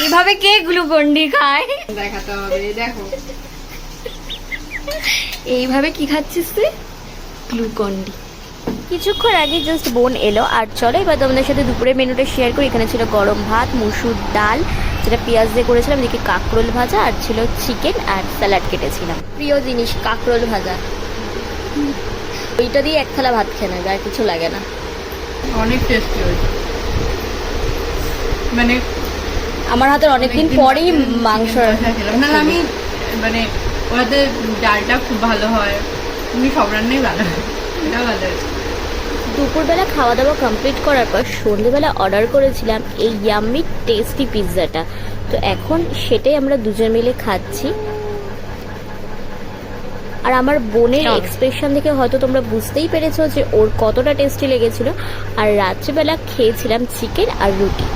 এইভাবে কে গ্লুকন্ডি খায় দেখাতে হবে। দেখো এইভাবে কি খাচ্ছিস তুই? গ্লুকন্ডি। কিছুক্ষণ আগে জাস্ট বোন এলো, আর চলো এবার তোমাদের সাথে দুপুরের মেনুটা শেয়ার করি। এখানে ছিল গরম ভাত, মুসুর ডাল যেটা পেঁয়াজ দিয়ে করেছিলাম, এদিকে কাঁকরোল ভাজা, আর ছিল চিকেন আর স্যালাড কেটেছিলাম। প্রিয় জিনিস কাঁকরোল ভাজা, ওইটা দিয়ে এক থালা ভাত খেয়ে নেবে, আর কিছু লাগে না। অনেক টেস্টি হয়েছে, মানে আমার হাতের অনেকদিন পরেই মাংস খেলাম না আমি, মানে ওটাতে ডালটা খুব ভালো হয়, তুমি সব রান্নাই ভালো হয়, এটা ভালো হয়েছে। দুপুরবেলা খাওয়া দাওয়া কমপ্লিট করার পর সন্ধ্যেবেলা অর্ডার করেছিলাম এই ইয়াম্মি টেস্টি পিৎজাটা, তো এখন সেটাই আমরা দুজন মিলে খাচ্ছি। আর আমার বোনের এক্সপ্রেশন দেখে হয়তো তোমরা বুঝতেই পেরেছো যে ওর কতটা টেস্টি লেগেছিল। আর রাত্রিবেলা খেয়েছিলাম চিকেন আর রুটি।